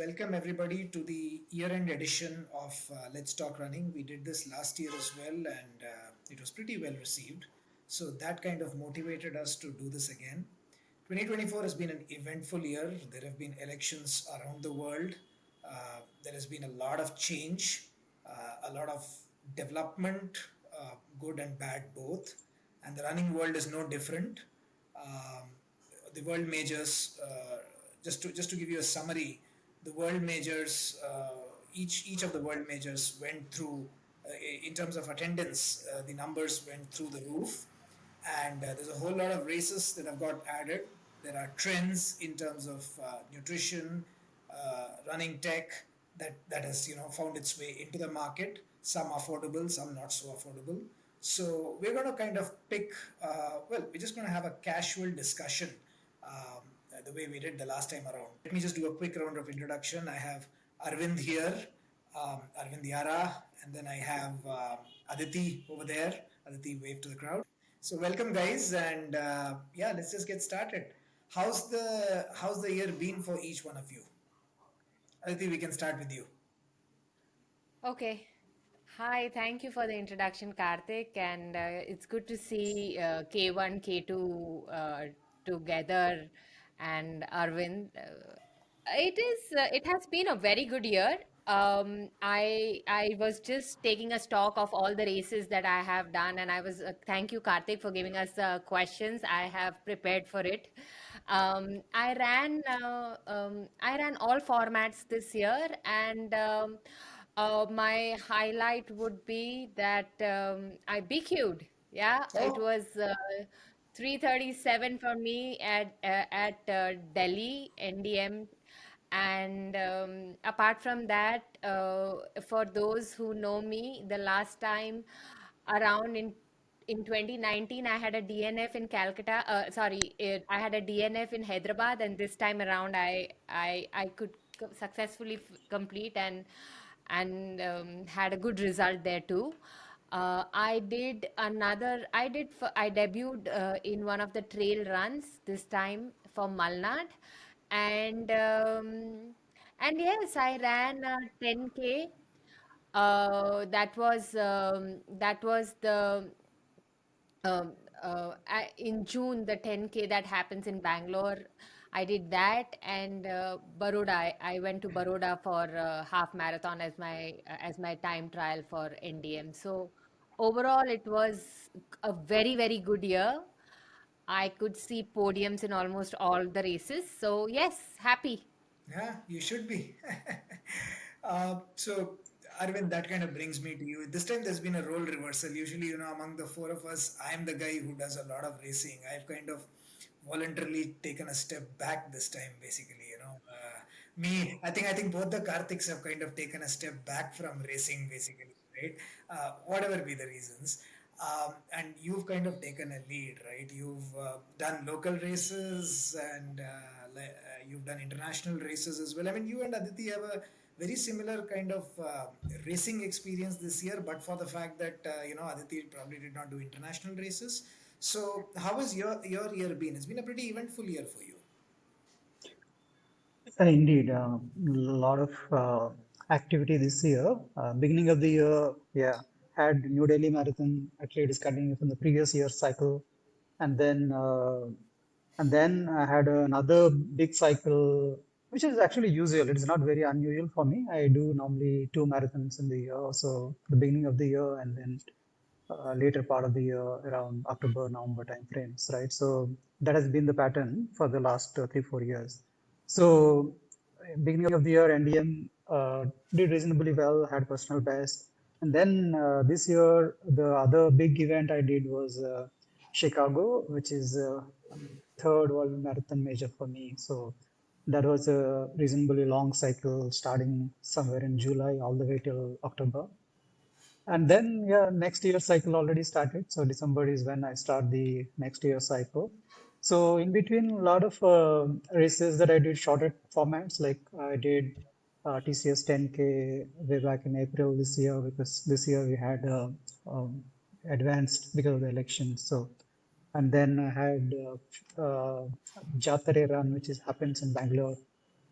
Welcome everybody to the year-end edition of Let's Talk Running. We did this last year as well, and it was pretty well received. So that kind of motivated us to do this again. 2024 has been an eventful year. There have been elections around the world. There has been a lot of change, a lot of development, good and bad both. And the running world is no different. Um, the world majors, just to give you a summary, the world majors, each of the world majors went through, in terms of attendance, the numbers went through the roof, and there's a whole lot of races that have got added. There are trends in terms of nutrition, running tech that has found its way into the market. Some affordable, some not so affordable. So we're going to kind of pick. We're just going to have a casual discussion, the way we did the last time around. Let me just do a quick round of introduction. I have Arvind here, Arvind Yara, and then I have Aditi over there. Aditi, wave to the crowd. So welcome, guys, and yeah, let's just get started. How's the year been for each one of you? Aditi, we can start with you. Okay. Hi, thank you for the introduction, Karthik, and it's good to see K1, K2 together and Arvind. It has been a very good year. I was just taking a stock of all the races that I have done, and I was thank you, Karthik, for giving us questions. I have prepared for it. I ran all formats this year, and my highlight would be that I BQ'd. Yeah, it Oh, was 3:37 for me at Delhi NDM. And apart from that, for those who know me, the last time around in 2019, I had a DNF in Calcutta. Sorry, I had a DNF in Hyderabad, and this time around, I could successfully complete and had a good result there too. I debuted in one of the trail runs this time for Malnad, and yes, I ran 10K. That was the um, in June, the 10K that happens in Bangalore. I did that, and Baroda. I went to Baroda for half marathon as my time trial for NDM. So overall, it was a very very good year. I could see podiums in almost all the races. So yes, happy. yeah, you should be. So, Arvind, that kind of brings me to you. This time there's been a role reversal. Usually, among the four of us, I'm the guy who does a lot of racing. I've kind of voluntarily taken a step back this time, basically. I think both the Kartiks have kind of taken a step back from racing, basically, right? Whatever be the reasons. And you've kind of taken a lead, right? You've done local races and you've done international races as well. I mean, you and Aditi have a very similar kind of racing experience this year, but for the fact that Aditi probably did not do international races. So, how has your year been? It's been a pretty eventful year for you. Indeed, a lot of activity this year. Beginning of the year, yeah, had New Delhi Marathon actually discontinued from the previous year's cycle, and then I had another big cycle, which is actually usual. It's not very unusual for me. I do normally two marathons in the year, so the beginning of the year and then later part of the year around October, November time frames, right? So that has been the pattern for the last 3, 4 years. So beginning of the year, NDM did reasonably well, had personal best. And then this year, the other big event I did was Chicago, which is third world marathon major for me. So that was a reasonably long cycle starting somewhere in July all the way till October. And then, yeah, next year cycle already started. So December is when I start the next year cycle. So in between, a lot of races that I did shorter formats, like I did TCS 10K way back in April this year, because this year we had advanced because of the elections. So, and then I had Jatare run, which is happens in Bangalore.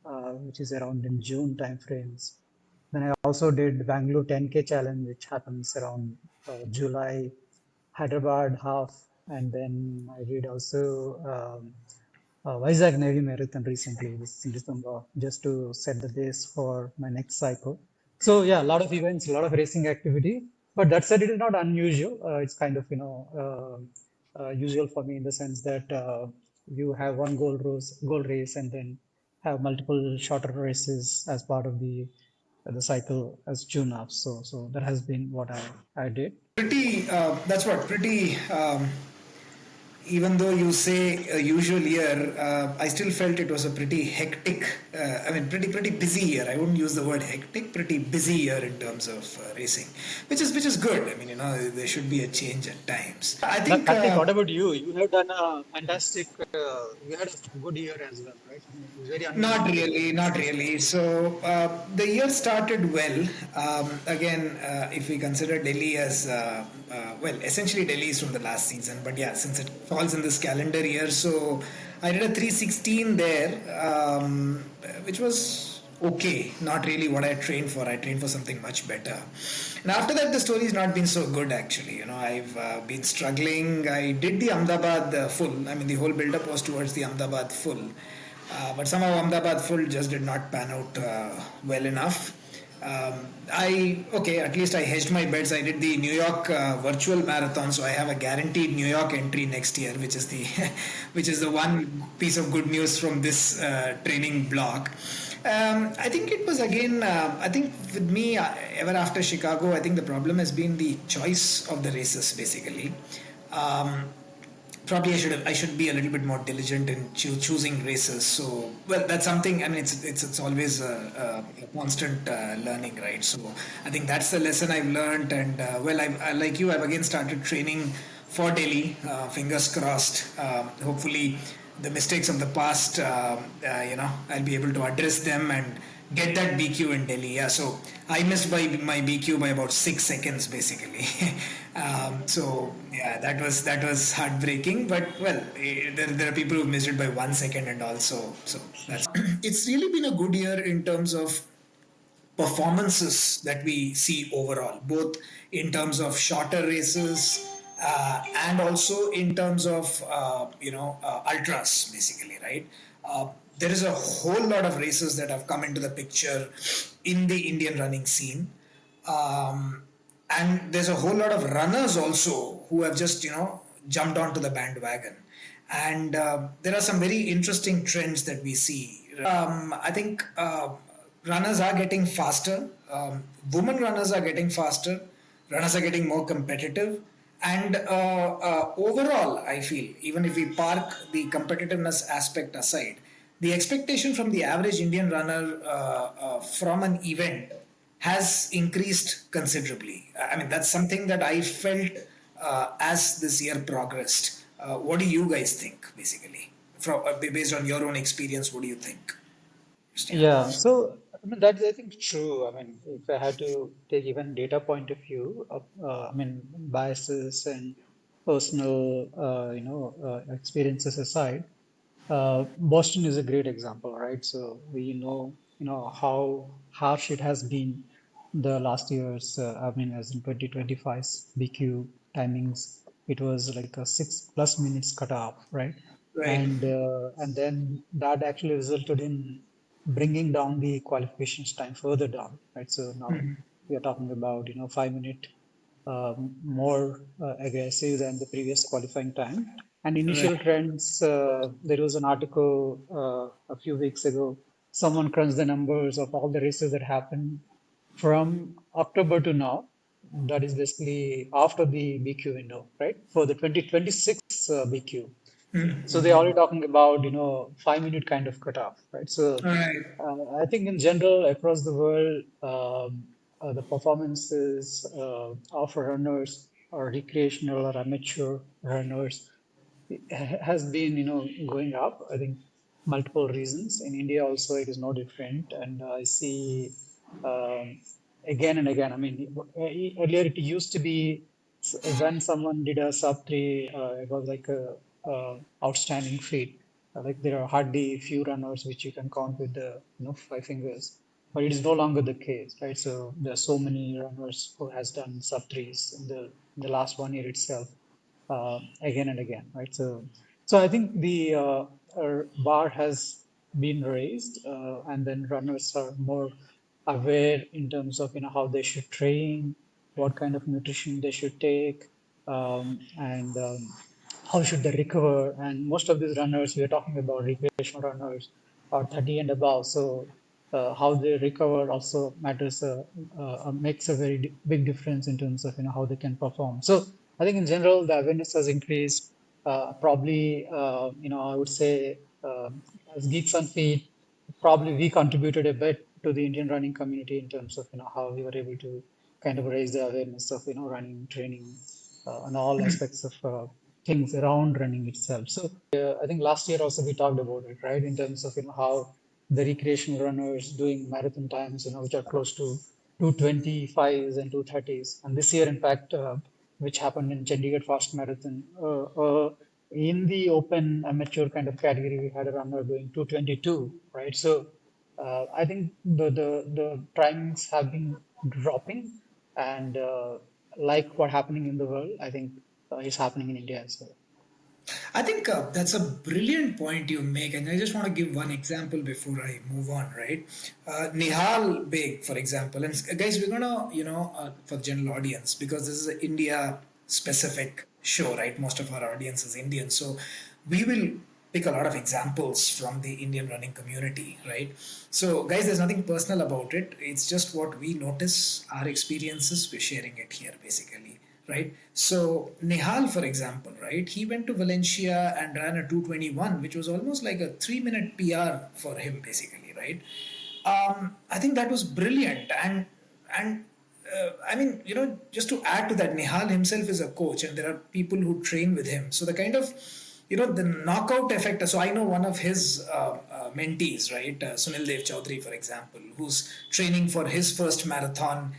which is around in June timeframes. Then I also did Bangalore 10K challenge, which happens around July, Hyderabad half, and then I did also Vizag Navy Marathon recently, this in December, just to set the base for my next cycle. So yeah, a lot of events, a lot of racing activity. But that said, it is not unusual. It's kind of usual for me in the sense that you have one goal race, and then have multiple shorter races as part of the cycle as tune-ups. So that has been what I did. Pretty, that's what, pretty, even though you say a usual year, I still felt it was a pretty hectic, pretty busy year. I wouldn't use the word hectic, pretty busy year in terms of racing, which is good. I mean, there should be a change at times. I But think Karthik, what about you? You have done a fantastic, you had a good year as well, right? I mean, it was very not unusual really, this not year. really. So the year started well. Again, if we consider Delhi as well, essentially Delhi is from the last season, but yeah, since it falls in this calendar year, so I did a 316 there, which was okay. Not really what I trained for. I trained for something much better. And after that, the story's not been so good actually. I've been struggling. I did the Ahmedabad full. I mean, the whole build-up was towards the Ahmedabad full. But somehow Ahmedabad full just did not pan out well enough. At least I hedged my bets. I did the New York virtual marathon, so I have a guaranteed New York entry next year, which is the which is the one piece of good news from this training block. I think it was again. I think with me, ever after Chicago, I think the problem has been the choice of the races, basically. Um, Probably I should be a little bit more diligent in choosing races. So well, that's something. I mean, it's always a constant learning, right? So I think that's the lesson I've learned. And I like you, I've again started training for Delhi. Fingers crossed. Hopefully the mistakes of the past, I'll be able to address them and get that BQ in Delhi. Yeah, so I missed by my BQ by about 6 seconds, basically. So yeah, that was heartbreaking. But well, there are people who missed it by 1 second and also. So that's it's really been a good year in terms of performances that we see overall, both in terms of shorter races and also in terms of ultras, basically, right? There is a whole lot of races that have come into the picture in the Indian running scene. Um, and there's a whole lot of runners also who have just jumped onto the bandwagon, and there are some very interesting trends that we see. I think runners are getting faster. Women runners are getting faster. Runners are getting more competitive. And overall, I feel, even if we park the competitiveness aspect aside, the expectation from the average Indian runner from an event has increased considerably. I mean, that's something that I felt as this year progressed. What do you guys think, basically? Based on your own experience, what do you think, Christian? Yeah, so I mean that's I think true. I mean, if I had to take even data point of view, I mean biases and personal, experiences aside, Boston is a great example, right? So we know, how harsh it has been the last year's, I mean, as in 2025's BQ timings, it was like a 6+ minutes cutoff, right? Right. And then that actually resulted in bringing down the qualifications time further down, right? So now we are talking about, 5 minute more aggressive than the previous qualifying time. And Right. initial trends, there was an article a few weeks ago. Someone crunched the numbers of all the races that happened from October to now. That is basically after the BQ window, right? For the 2026 BQ. So they're already talking about, 5 minute kind of cutoff, right? So Right. I think in general, across the world, the performances of runners or recreational or amateur runners has been, going up. I think multiple reasons. In India also, it is no different. And I see um, again and again. I mean, earlier it used to be when someone did a sub 3, it was like a outstanding feat. Like there are hardly few runners which you can count with the five fingers, but it is no longer the case, right? So there are so many runners who has done sub threes in the last 1 year itself, again and again, right? So I think the bar has been raised, and then runners are more aware in terms of how they should train, what kind of nutrition they should take, and how should they recover. And most of these runners we are talking about, recreational runners, are 30 and above. So how they recover also matters, makes a very big difference in terms of how they can perform. So I think in general the awareness has increased. Probably I would say, as Geeks on Feet, probably we contributed a bit to the Indian running community in terms of how we were able to kind of raise the awareness of running, training, and all aspects of things around running itself. So I think last year also we talked about it, right, in terms of how the recreational runners doing marathon times, which are close to 225s and 230s, and this year, in fact, which happened in Chandigarh Fast Marathon. In the open amateur kind of category, we had a runner doing 222, right? So I think the timings have been dropping, and like what happening in the world, I think is happening in India as well. I think that's a brilliant point you make, and I just want to give one example before I move on. Right, Nihal Beg, for example, and guys, we're gonna, for the general audience, because this is an India-specific show, right? Most of our audience is Indian, so we will pick a lot of examples from the Indian running community, right? So, guys, there's nothing personal about it. It's just what we notice, our experiences. We're sharing it here, basically, right? So Nihal, for example, right, he went to Valencia and ran a 221, which was almost like a 3 minute PR for him, basically, right? I think that was brilliant, and I mean, just to add to that, Nihal himself is a coach, and there are people who train with him. So the kind of, the knockout effect. So I know one of his mentees, right, Sunil Dev Chaudhary, for example, who's training for his first marathon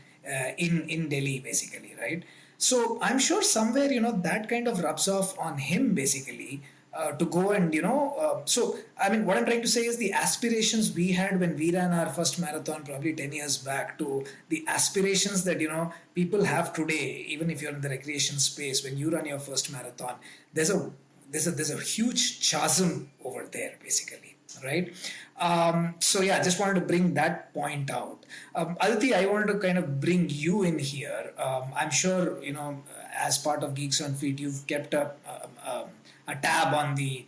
in Delhi, basically, right? So I'm sure somewhere, that kind of rubs off on him, basically, to go and, so I mean, what I'm trying to say is the aspirations we had when we ran our first marathon probably 10 years back to the aspirations that, people have today, even if you're in the recreation space, when you run your first marathon, there's a there's a huge chasm over there, basically, right? So yeah, just wanted to bring that point out. Aditi, I wanted to kind of bring you in here. I'm sure, as part of Geeks on Feet, you've kept a tab on the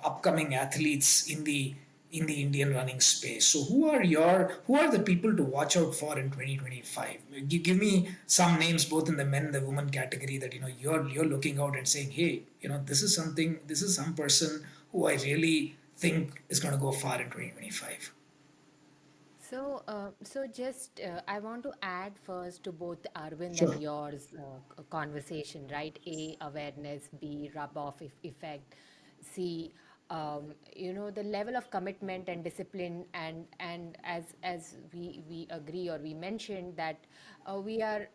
upcoming athletes in the Indian running space. So who are the people to watch out for in 2025? Give me some names both in the men and the women category that you're looking out and saying, hey, this is some person who I really think is going to go far in 2025. So just I want to add first to both Arvind and Sure. yours conversation, right? A, awareness, B, rub off effect, C, the level of commitment and discipline, and as we agree or we mentioned that we are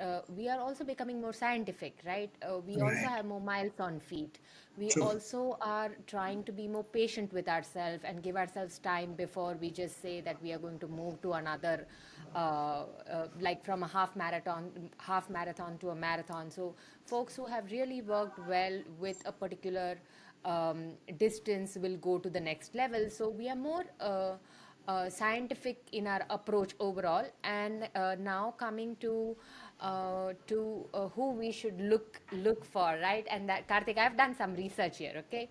also becoming more scientific, right? We also Right. have more miles on feet. We True. also are trying to be more patient with ourselves and give ourselves time before we just say that we are going to move to another, like from a half marathon to a marathon. So folks who have really worked well with a particular distance will go to the next level. So we are more scientific in our approach overall. And now coming to who we should look for, right? And that, Karthik, I've done some research here. Okay,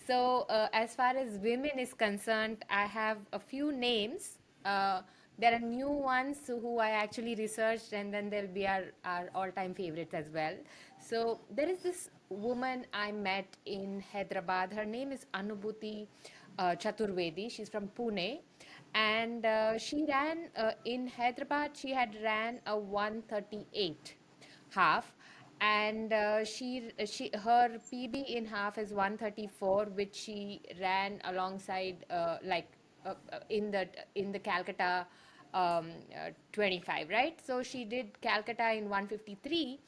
so as far as women is concerned, I have a few names. There are new ones who I actually researched, and then there'll be our all-time favorites as well. So there is this woman I met in Hyderabad. Her name is Anubhuti Chaturvedi. She's from Pune, and she ran in Hyderabad. She had ran a 138 half, and she her PB in half is 134, which she ran alongside in the Calcutta 25, right? So she did Calcutta in 153,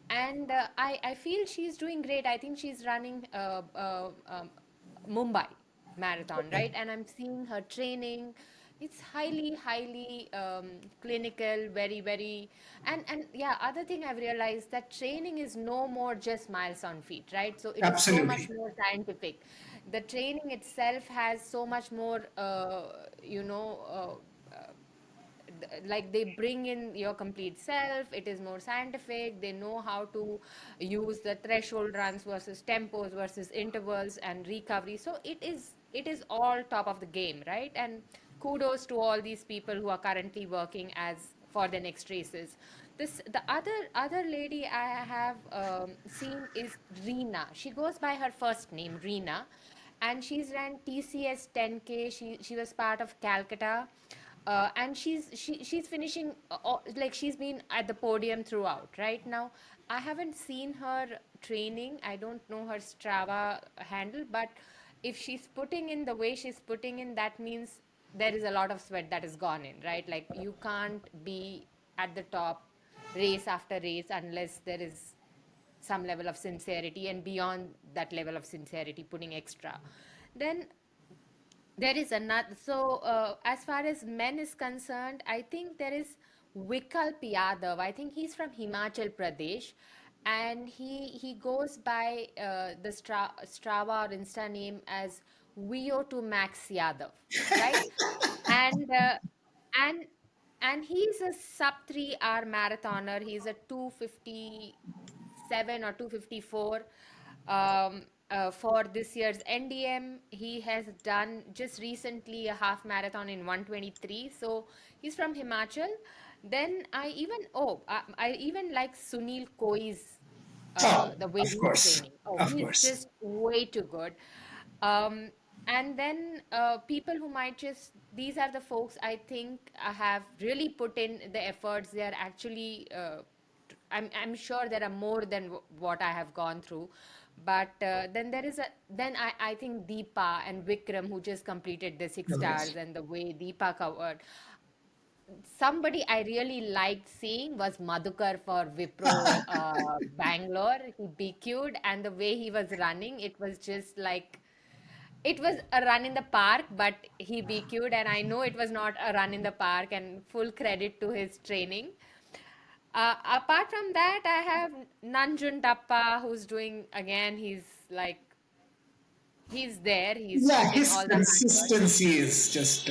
and I feel she's doing great. I think she's running Mumbai marathon, Okay. right? And I'm seeing her training. It's highly clinical, very, and yeah. Other thing I've realized that training is no more just miles on feet, right? So it is so much Absolutely. more scientific. The training itself has so much more, like they bring in your complete self. It is more scientific. They know how to use the threshold runs versus tempos versus intervals and recovery. So it is all top of the game, right? And kudos to all these people who are currently working as for the next races. The other lady I have seen is Reena. She goes by her first name, Reena, and she's ran TCS 10K. She was part of Calcutta, and she's finishing, like she's been at the podium throughout. Right now, I haven't seen her training. I don't know her Strava handle, but if she's putting in the way she's putting in, that means there is a lot of sweat that has gone in, right? Like you can't be at the top race after race unless there is some level of sincerity, and beyond that level of sincerity putting extra. Then there is another. So, as far as men is concerned, I think there is Vikalp Yadav. I think he's from Himachal Pradesh, and he goes by the Strava or Insta name as VO2 Max Yadav, right? And and and he's a sub 3 hour marathoner. He's a 257 or 254 for this year's NDM. He has done just recently a half marathon in 123. So he's from Himachal. Then I even like Sunil Koi's Oh, the way of he's course. training. Oh, Of he's course. just way too good. Um, and then people who might just, these are the folks I think have really put in the efforts. They are actually, I'm sure there are more than what I have gone through. But then there is I think Deepa and Vikram, who just completed the six No stars, worries. and the way Deepa covered. Somebody I really liked seeing was Madhukar for Wipro Bangalore. He BQ'd, and the way he was running, it was just like it was a run in the park, but he BQ'd, and I know it was not a run in the park, and full credit to his training. Apart from that, I have Nanjun Tappa, who's doing again, he's there, he's Yeah, put in his all the hard work. consistency is just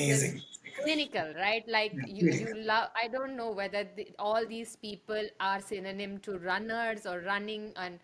Just amazing, basically. clinical, right? Like Yeah, you really. love. I don't know whether all these people are synonym to runners or running, and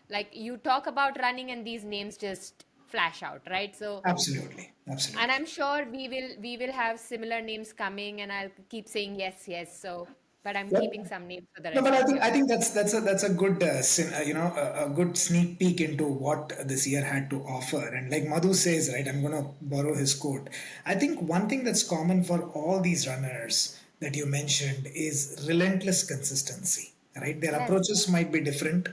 like you talk about running, and these names just flash out, right? So, Absolutely. and Absolutely. I'm sure we will have similar names coming, and I'll keep saying yes, yes. So, but I'm Yep. keeping some names for the No, but rest of the I year. think that's a good a good sneak peek into what this year had to offer. And like Madhu says, right, I'm going to borrow his quote. I think one thing that's common for all these runners that you mentioned is relentless consistency. Right, their Yes. approaches might be different,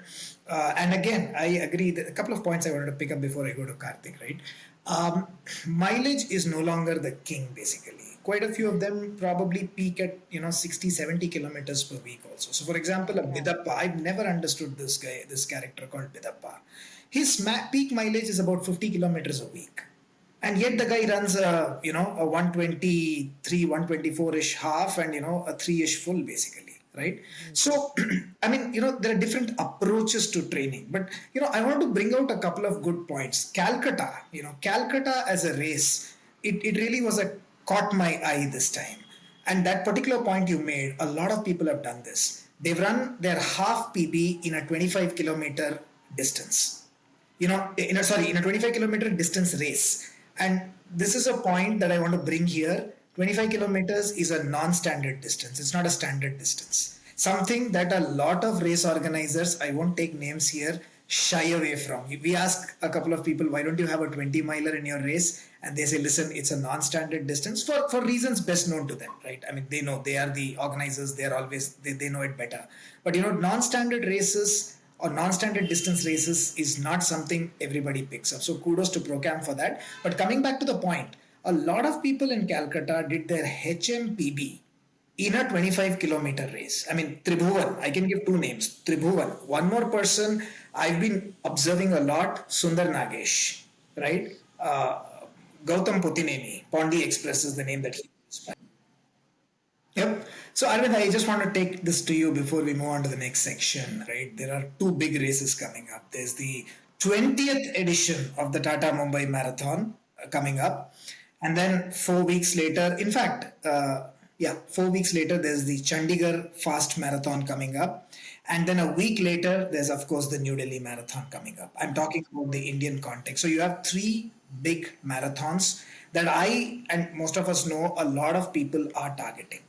and again, I agree that a couple of points I wanted to pick up before I go to Karthik. Right, um, mileage is no longer the king, basically. Quite a few of them probably peak at 60, 70 kilometers per week also. So for example, a Yeah. Bidappa, I've never understood this character called Bidappa. His peak mileage is about 50 kilometers a week, and yet the guy runs a 123, 124 ish half, and a 3 ish full, basically, right? So I mean, there are different approaches to training, but I want to bring out a couple of good points. Calcutta as a race, it really was a caught my eye this time. And that particular point you made, a lot of people have done this. They've run their half PB in a 25-kilometer distance, in a 25-kilometer distance race. And this is a point that I want to bring here. 25 kilometers is a non-standard distance. It's not a standard distance. Something that a lot of race organizers, I won't take names here, shy away from. We ask a couple of people, why don't you have a 20 miler in your race? And they say, listen, it's a non-standard distance for reasons best known to them, right? I mean, they know, they are the organizers, they know it better. But non-standard races or non-standard distance races is not something everybody picks up. So kudos to Procam for that. But coming back to the point, a lot of people in Calcutta did their HMPB in a 25-kilometer race. I mean, Tribhuvan, I can give two names. Tribhuvan. One more person I've been observing a lot, Sundar Nagesh, right? Gautam Putineni, Pondi Express is the name that he goes by. Yep. So, Arvind, I just want to take this to you before we move on to the next section, right? There are two big races coming up. There's the 20th edition of the Tata Mumbai Marathon coming up. And then 4 weeks later, in fact, 4 weeks later, there's the Chandigarh Fast Marathon coming up. And then a week later, there's, of course, the New Delhi Marathon coming up. I'm talking about the Indian context. So, you have three big marathons that I and most of us know a lot of people are targeting.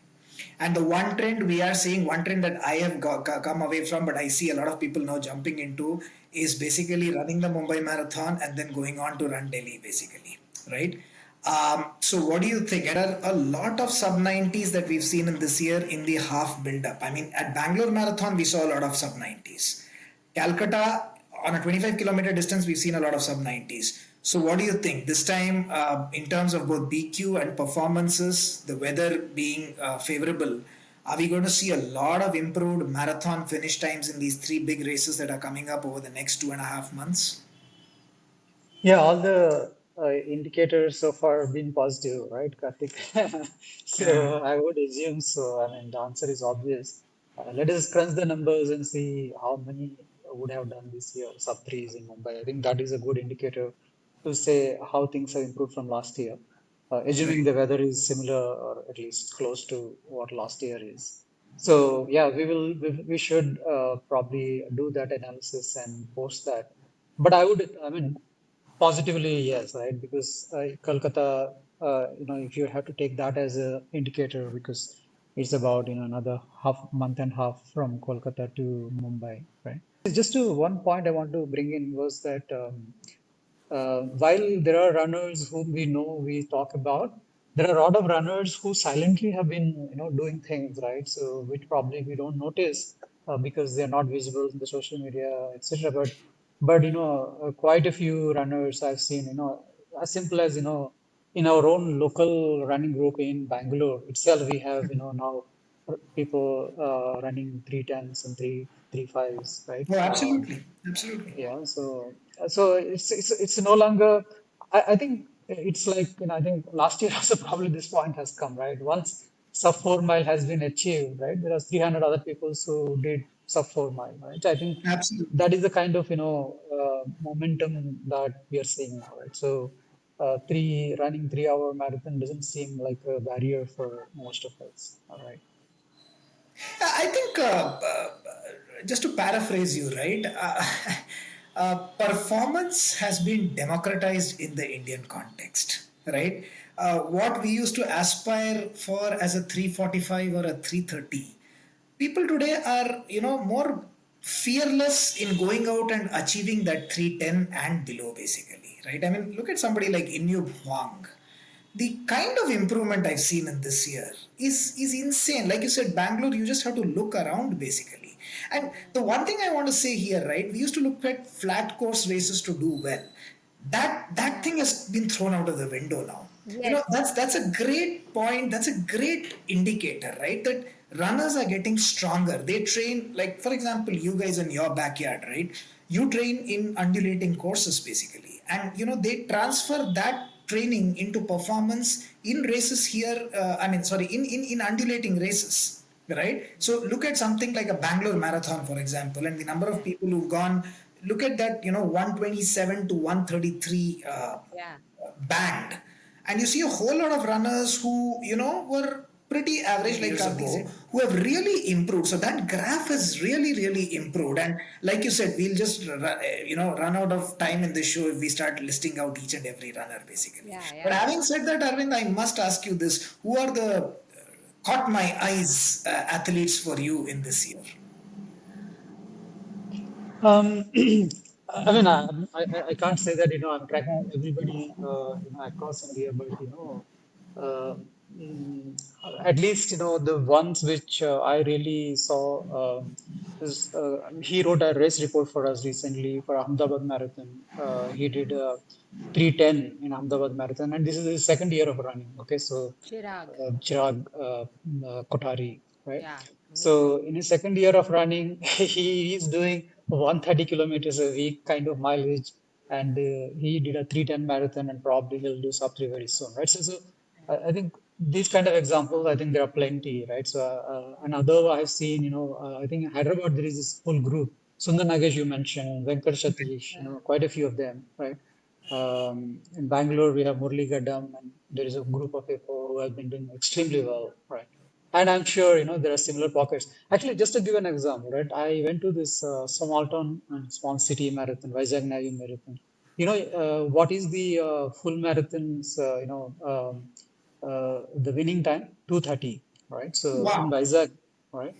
And the one trend we are seeing, one trend that I have come away from, but I see a lot of people now jumping into, is basically running the Mumbai Marathon and then going on to run Delhi, basically, right? So, what do you think? There are a lot of sub 90s that we've seen in this year in the half build up. I mean, at Bangalore Marathon, we saw a lot of sub 90s. Calcutta, on a 25-kilometer distance, we've seen a lot of sub 90s. So, what do you think this time, in terms of both BQ and performances, the weather being favorable? Are we going to see a lot of improved marathon finish times in these three big races that are coming up over the next 2.5 months? Yeah, all the indicators so far have been positive, right, Karthik? Yeah, So I would assume so. I mean, the answer is obvious. Let us crunch the numbers and see how many would have done this year, sub threes in Mumbai. I think that is a good indicator to say how things have improved from last year, assuming right. the weather is similar or at least close to what last year is. So yeah, we should probably do that analysis and post that. But I mean, positively, yes, right? Because Kolkata, if you have to take that as a indicator, because it's about, another half month and half from Kolkata to Mumbai, right? Just to one point I want to bring in was that while there are runners whom we know we talk about, there are a lot of runners who silently have been, doing things, right? So which probably we don't notice because they are not visible in the social media, etc. But quite a few runners I've seen, as simple as in our own local running group in Bangalore itself, we have now people running 310s and three fives, right? Oh, absolutely. Absolutely. Yeah, so it's no longer. I think it's like I think last year also probably this point has come, right? Once sub 4 mile has been achieved, right? There are 300 other people who did sub 4 mile, right? I think Absolutely. that is the kind of momentum that we are seeing now, right? So three running 3 hour marathon doesn't seem like a barrier for most of us, all right? I think, just to paraphrase you, right? Performance has been democratized in the Indian context, right? What we used to aspire for as a 345 or a 330, people today are, more fearless in going out and achieving that 310 and below, basically, right? I mean, look at somebody like Inyub Huang. The kind of improvement I've seen in this year is insane. Like you said, Bangalore, you just have to look around, basically. And the one thing I want to say here, right? We used to look at flat course races to do well. That Yeah. thing has been thrown out of the window now. Yes. That's a great point. That's a great indicator, right? That runners are getting stronger. They train, like for example, you guys in your backyard, right? You train in undulating courses, basically, and they transfer that training into performance in races here. I mean, sorry, in undulating races, right? So look at something like a Bangalore Marathon, for example, and the number of people who've gone. Look at that, 127 to 133 Yeah. band, and you see a whole lot of runners who were pretty average like years ago, who have really improved. So that graph has really improved. And like you said, we'll just run out of time in this show if we start listing out each and every runner, basically. Yeah. But Yeah. having said that, Arvind, I must ask you this: who are the caught my eyes athletes for you in this year? I mean, I can't say that, I'm tracking everybody, across India, but, uh, mm, at least, the ones which I really saw. He wrote a race report for us recently for Ahmedabad Marathon. He did 3:10 in Ahmedabad Marathon, and this is his second year of running. Okay, so Chirag. Chirag Kothari, right? Yeah, So amazing. in his second year of running, he is doing 130 kilometers a week kind of mileage, and he did a 3:10 marathon, and probably he'll do sub 3 very soon, right? So I think these kind of examples, I think there are plenty, right? So another I've seen, I think in Hyderabad there is this full group. Sundar Nagesh you mentioned, Venkat Satish, Yeah. quite a few of them, right? In Bangalore, we have Murli Gaddam, and there is a group of people who have been doing extremely well, right? And I'm sure, there are similar pockets. Actually, just to give an example, right? I went to this small town and small city marathon, Vizag Navy Marathon. What is the full marathon's, the winning time? 2:30, right? So in Wow. Vizag, right?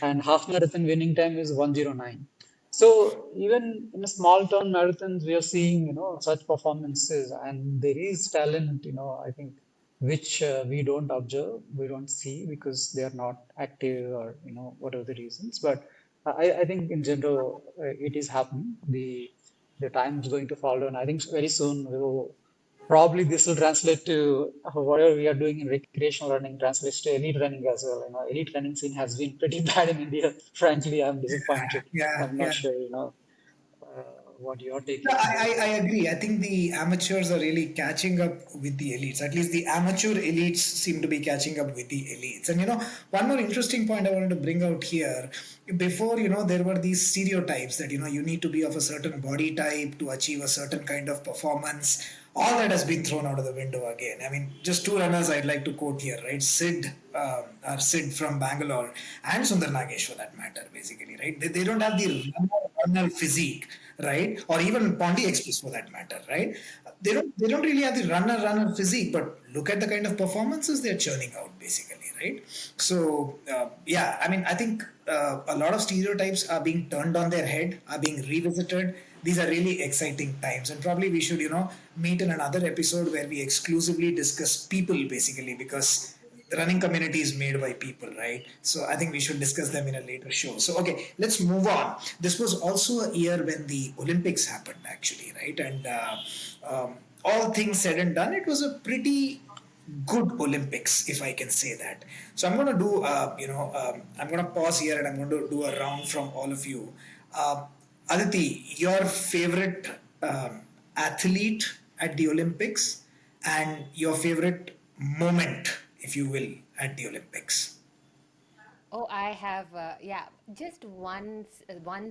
And half marathon winning time is 1:09. So even in a small town marathons, we are seeing, such performances, and there is talent, I think, which we don't observe, we don't see because they are not active or, whatever the reasons. But I think in general, it is happening. The time is going to fall down. I think very soon we will probably this will translate to whatever we are doing in recreational running translates to elite running as well. Elite running scene has been pretty bad in India. Frankly, I'm disappointed. Yeah, I'm not yeah. sure, what your take Yeah, is on this. I agree. I think the amateurs are really catching up with the elites. At least the amateur elites seem to be catching up with the elites. And one more interesting point I wanted to bring out here. Before, there were these stereotypes that, you need to be of a certain body type to achieve a certain kind of performance. All that has been thrown out of the window again. I mean, just two runners I'd like to quote here, right? Sid from Bangalore, and Sundar Nagesh for that matter, basically, right? They don't have the runner physique, right? Or even Pondy Express for that matter, right? They don't really have the runner physique, but look at the kind of performances they're churning out, basically, right? So yeah, I mean, I think a lot of stereotypes are being turned on their head, are being revisited. These are really exciting times, and probably we should, meet in another episode where we exclusively discuss people, basically, because the running community is made by people, right? So I think we should discuss them in a later show. So okay, let's move on. This was also a year when the Olympics happened, actually, right? And all things said and done, it was a pretty good Olympics, if I can say that. So I'm going to do, I'm going to pause here and I'm going to do a round from all of you. Aditi, your favorite athlete at the Olympics and your favorite moment, if you will, at the Olympics. Oh, I have, yeah, just one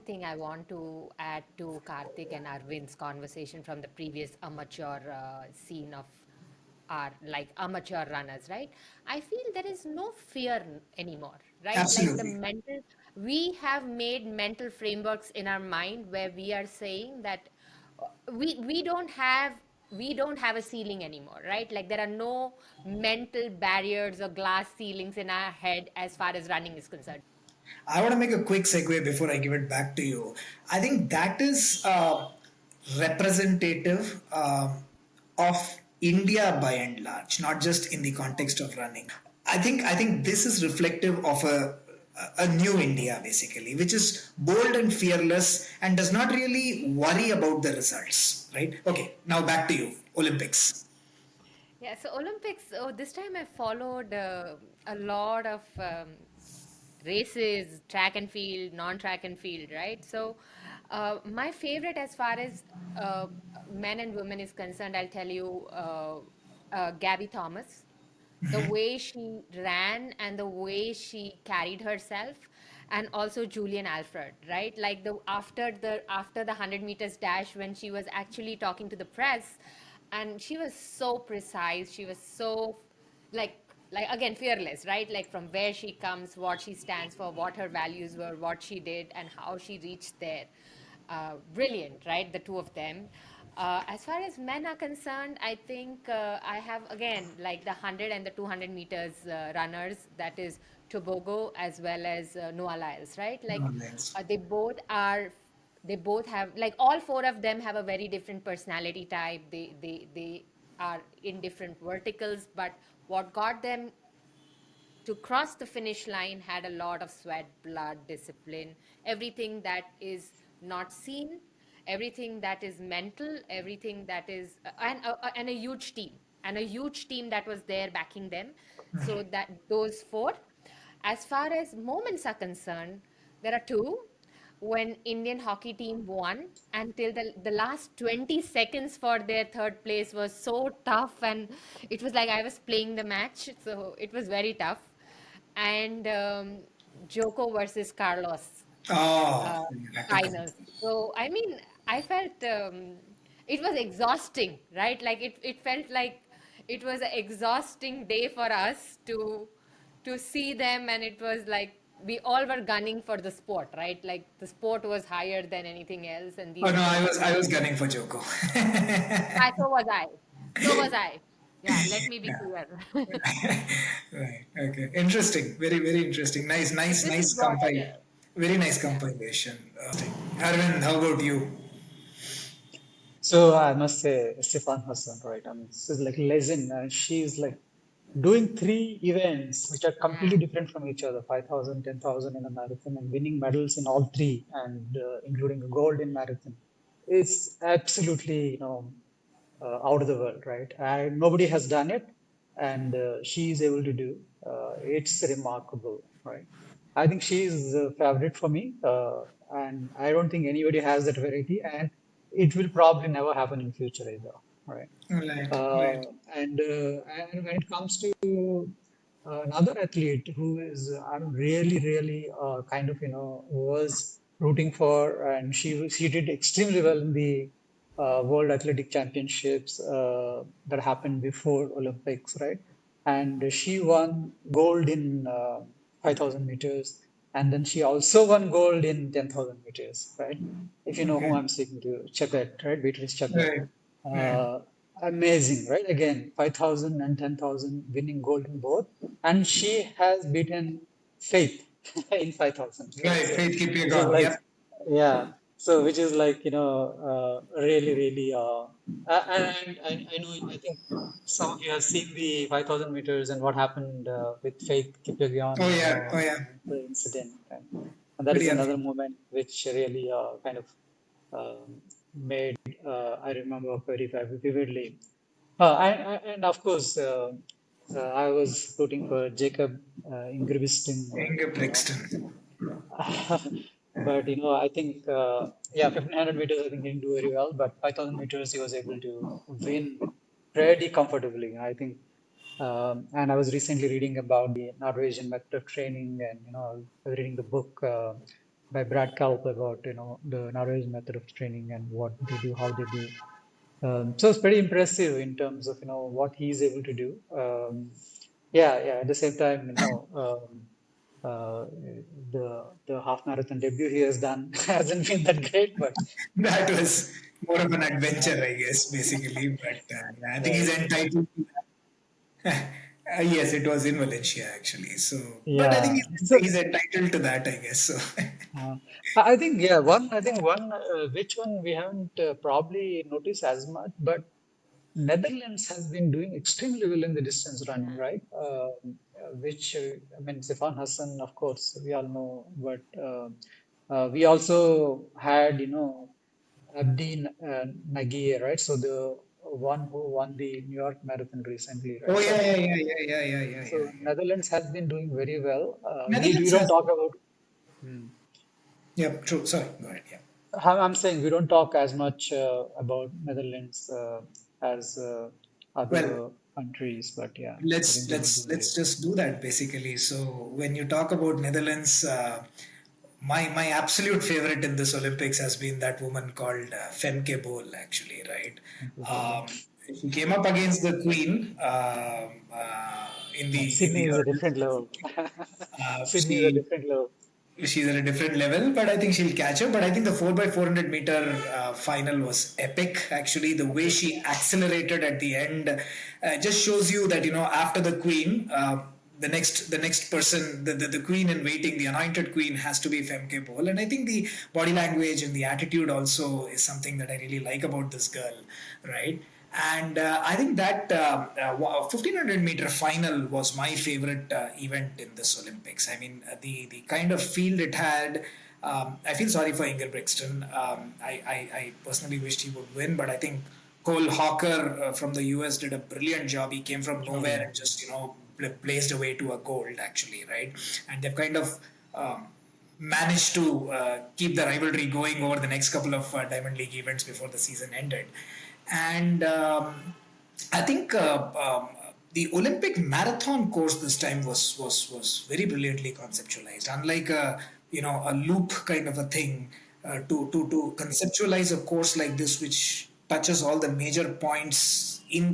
thing I want to add to Karthik and Arvind's conversation from the previous amateur scene of our like amateur runners, right? I feel there is no fear anymore, right? Like the Absolutely. mental, we have made mental frameworks in our mind where we are saying that we don't have a ceiling anymore, right? Like there are no mental barriers or glass ceilings in our head as far as running is concerned. I want to make a quick segue before I give it back to you. I think that is representative of India by and large, not just in the context of running. I think this is reflective of a new India, basically, which is bold and fearless and does not really worry about the results. Right? Okay, now back to you. Olympics. Yeah, so Olympics, oh, this time I followed a lot of races, track and field, non-track and field, right? So my favorite as far as uh, men and women is concerned, I'll tell you Gabby Thomas, the way she ran and the way she carried herself, and also Julian Alfred, right? Like the 100 meters dash, when she was actually talking to the press, and she was so precise, she was so like again fearless, right? Like from where she comes, what she stands for, what her values were, what she did, and how she reached there. Brilliant, right? The two of them. As far as men are concerned, I think I have again like the 100 and the 200 meters runners, that is Tobago as well as Noah Lyles, right? Like Oh, nice. they both have, like, all four of them have a very different personality type. They are in different verticals, but what got them to cross the finish line had a lot of sweat, blood, discipline, everything that is not seen, everything that is mental, everything that is, and a huge team, and a huge team that was there backing them. So that those four. As far as moments are concerned, there are two. When Indian hockey team won, until the last 20 seconds for their third place was so tough, and it was like I was playing the match, so it was very tough. And Joko versus Carlos Oh, uh, epic. finals. So I mean, I felt it was exhausting, right? Like it felt like it was an exhausting day for us to see them, and it was like we all were gunning for the sport, right? Like the sport was higher than anything else, and Oh these no, two I was athletes. gunning for Joko. So was I. So was I. Yeah, let me be Yeah. clear. Right. Okay. Interesting. Very, very interesting. This is Nice what. very nice Yeah. compilation. Arvind, how about you? So I must say, Stefan Hassan, right? I mean, she's like legend. She's like doing three events which are completely Yeah. different from each other: 5,000, 10,000 in a marathon, and winning medals in all three, and including a gold in marathon. It's absolutely, out of the world, right? And nobody has done it, and she is able to do. It's remarkable, right? I think she is the favorite for me, and I don't think anybody has that variety, and it will probably never happen in future either, right? Right. Uh, Right. and when it comes to another athlete who is I'm really kind of was rooting for, and she did extremely well in the World Athletic Championships that happened before Olympics, right? And she won gold in 5,000 meters, and then she also won gold in 10,000 meters, right? If you know who Okay. I'm speaking to, Chepet, right? Beatrice Chepet. Right. Right. Uh, Amazing, right? Again, 5,000 and 10,000 winning gold in both. And she has beaten Faith in 5,000, right? Right. So, Faith keep you which is gone. like, Yep. yeah. So, which is like, really, I know, I think some of you have seen the 5,000 meters and what happened with Faith Oh Kipyegon, yeah. Oh yeah. the incident. And that is Pretty another unfortunate. moment which really kind of made I remember very vividly. And of course, I was rooting for Jacob Ingebrigtsen, Inge you know. Brixton. But I think yeah, 1500 meters I think he didn't do very well, but 5000 meters he was able to win pretty comfortably. I think, and I was recently reading about the Norwegian method of training, and I was reading the book by Brad Kalp about the Norwegian method of training and what they do, how they do. So it's pretty impressive in terms of what he's able to do. Yeah. At the same time, the half marathon debut he has done hasn't been that great, but That was more of an uh, adventure, I guess, basically. But I think he's right. entitled to that. Yes, it was in Valencia actually. So, but I think Yeah. So he's entitled to that, I guess. So, uh, I think yeah, one I think one which one we haven't probably noticed as much, but Netherlands has been doing extremely well in the distance running, Yeah. right? Which I mean, Stefan Hassan, of course, we all know, but we also had, Abdi Nagier, right? So the one who won the New York Marathon recently, oh right? So yeah. Netherlands has been doing very well. We Netherlands don't has. talk about. Hmm. Yeah, true. Sorry, go ahead. Yeah. I'm saying we don't talk as much about Netherlands as Well, other countries, but yeah, I think they've been doing very let's well. just do that basically. So when you talk about Netherlands, my absolute favorite in this Olympics has been that woman called Femke Bol, actually, right? Thank you, Paul. Um, she came up against the Queen in Sydney the is a hurdles, different level. basically. Sydney is a She different level. she's at a different level, but I think she'll catch her. But I think the 4x400 meter final was epic. Actually, the way Epic. she accelerated at the end just shows you that after the queen, the next person, the queen in waiting, the anointed queen has to be Femke Bol. And I think the body language and the attitude also is something that I really like about this girl, right? And I think that 1500-meter final was my favorite event in this Olympics. I mean, the kind of field it had. I feel sorry for Inger Brixton. I personally wished he would win, but I think Cole Hawker from the US did a brilliant job. He came from Oh nowhere yeah. and just blazed away to a gold actually, right? And they've kind of managed to keep the rivalry going over the next couple of Diamond League events before the season ended. And I think the Olympic marathon course this time was very brilliantly conceptualized. Unlike a loop kind of a thing, to conceptualize a course like this, which touches all the major points in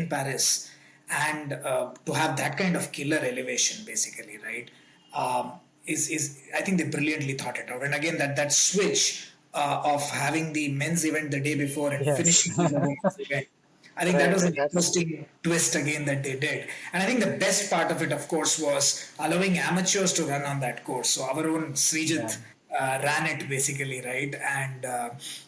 Paris, and to have that kind of killer elevation, basically, right? Um, is I think they brilliantly thought it out. And again, that switch of having the men's event the day before and Yes. finishing with the women's event. I think that Right. was an That's interesting twist again that they did. And I think the best part of it, of course, was allowing amateurs to run on that course. So our own yeah. Srijit ran it basically, right? And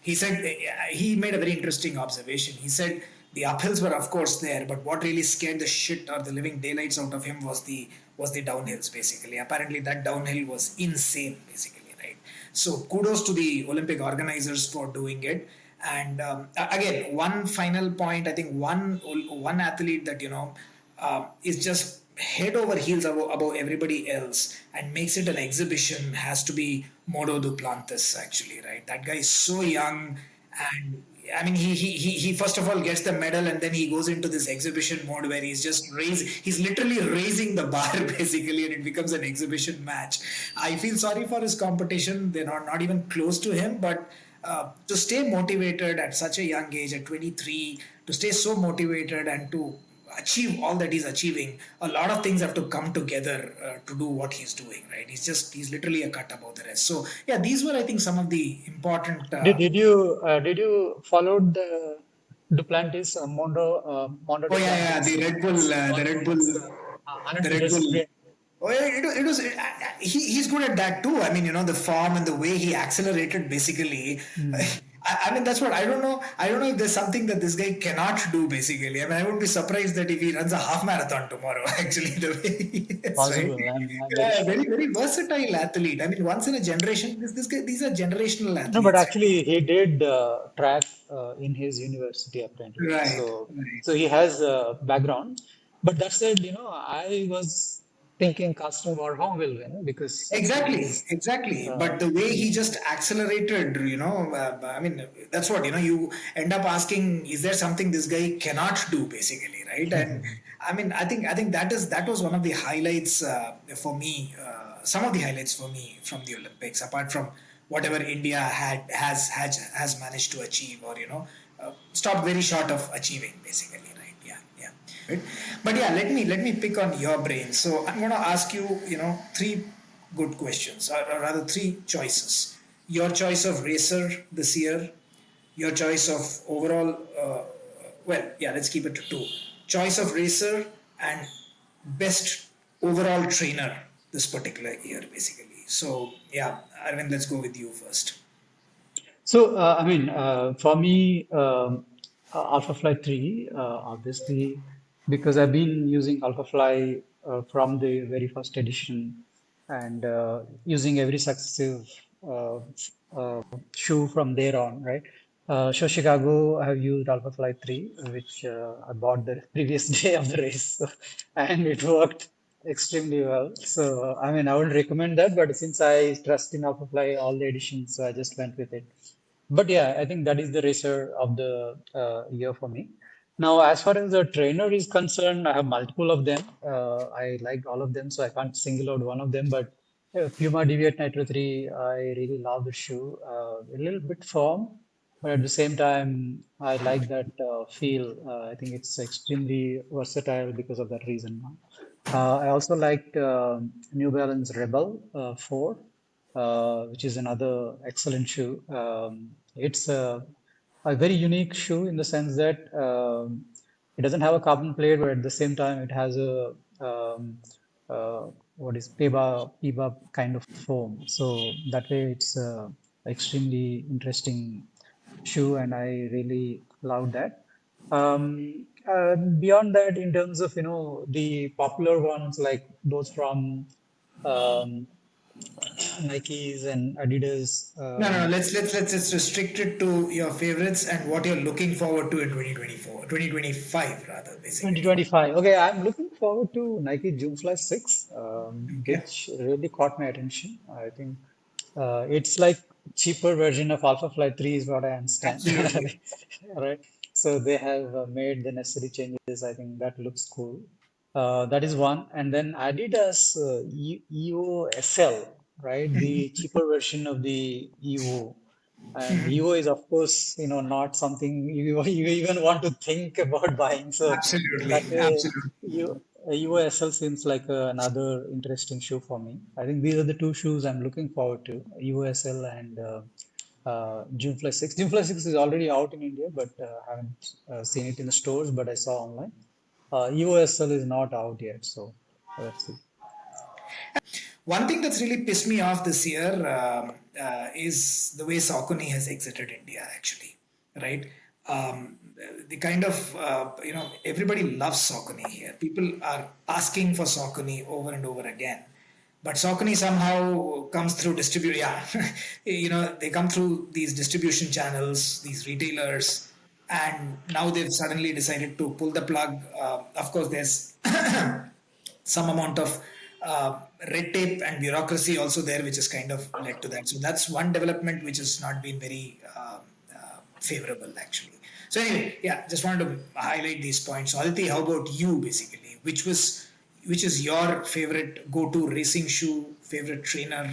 he said he made a very interesting observation. He said the uphills were, of course, there, but what really scared the shit or the living daylights out of him was the downhills, basically. Apparently, that downhill was insane, basically, right? So kudos to the Olympic organizers for doing it. And again, one final point. I think one athlete that is just head over heels above everybody else and makes it an exhibition has to be Modo Duplantis. Actually, right? That guy is so young, and I mean, he first of all gets the medal, and then he goes into this exhibition mode where he's literally raising the bar basically, and it becomes an exhibition match. I feel sorry for his competition; they're not even close to him, but to stay motivated at such a young age, at 23, to stay so motivated and to achieve all that he's achieving, a lot of things have to come together to do what he's doing, right? He's literally a cut above the rest. So yeah, these were, I think, some of the important. did you follow the Duplantis Mondo Oh yeah, yeah, Duplantis? The Red Bull, the 100 Red meter Bull. sprint. Oh yeah, he's good at that too. I mean, the form and the way he accelerated, basically. Hmm. I mean, that's what I don't know. I don't know if there's something that this guy cannot do. Basically, I mean, I wouldn't be surprised that if he runs a half marathon tomorrow. Actually, the way he is, right? Possible. I'm very Yeah, sure. very very versatile athlete. I mean, once in a generation. This guy, these are generational No, but athletes. actually, he did track in his university apparently. Right, So, right. so he has a background. But that said, I was thinking Castro Warholm will win because Exactly, he's exactly. uh, But the way he just accelerated, I mean, that's what, you end up asking, is there something this guy cannot do, basically, right? And I mean, I think that was one of the highlights for me, some of the highlights for me from the Olympics, apart from whatever India has managed to achieve, or stopped very short of achieving, basically, right? Yeah, yeah. Right? But yeah, let me pick on your brain. So I'm going to ask you, three good questions, or rather three choices. Your choice of racer this year, your choice of overall. Well, yeah, let's keep it to two. Choice of racer and best overall trainer this particular year, basically. So yeah, Arvind, let's go with you first. So, for me, AlphaFly 3, obviously, because I've been using AlphaFly from the very first edition and using every successive uh, uh, shoe from there on, right? So, Chicago, I have used AlphaFly 3, which I bought the previous day of the race, and it worked extremely well. So, I would recommend that, but since I trust in AlphaFly all the editions, so I just went with it. But yeah, I think that is the racer of the year for me. Now, as far as the trainer is concerned, I have multiple of them. I like all of them, so I can't single out one of them. But Puma Deviate Nitro 3, I really love the shoe. A little bit firm, but at the same time, I like that feel. I think it's extremely versatile because of that reason. I also liked New Balance Rebel 4, which is another excellent shoe. It's a very unique shoe in the sense that it doesn't have a carbon plate, but at the same time, it has a what is PEBA kind of foam. So that way, it's extremely interesting shoe, and I really love that. Beyond that, in terms of, the popular ones like those from um, Nikes and Adidas, No, no, no. Let's just restrict it to your favorites and what you're looking forward to in 2024, 2025 rather, basically. 2025. Okay, I'm looking forward to Nike Zoom Flash 6, Okay. which really caught my attention. I think it's like cheaper version of Alpha Flight 3 is what I understand. Absolutely. Right. So they have made the necessary changes. I think that looks cool. That is one. And then Adidas EVO SL, right? The cheaper version of the EVO. And EVO is, of course, not something you even want to think about buying. So Absolutely. that way, Absolutely. EVO SL seems like another interesting shoe for me. I think these are the two shoes I'm looking forward to, EVO SL and June Fly 6. June Fly 6 is already out in India, but haven't seen it in the stores, but I saw online. EVO SL is not out yet, so let's see. One thing that's really pissed me off this year is the way Saucony has exited India, actually, right? The kind of, everybody loves Saucony here. People are asking for Saucony over and over again. But Saucony somehow comes through distribute. Yeah, they come through these distribution channels, these retailers, and now they've suddenly decided to pull the plug. Of course, there's some amount of red tape and bureaucracy also there, which has kind of led to that. So that's one development which has not been very favorable, actually. So anyway, yeah, just wanted to highlight these points. So Alti, how about you, basically? Which is your favorite go-to racing shoe, favorite trainer?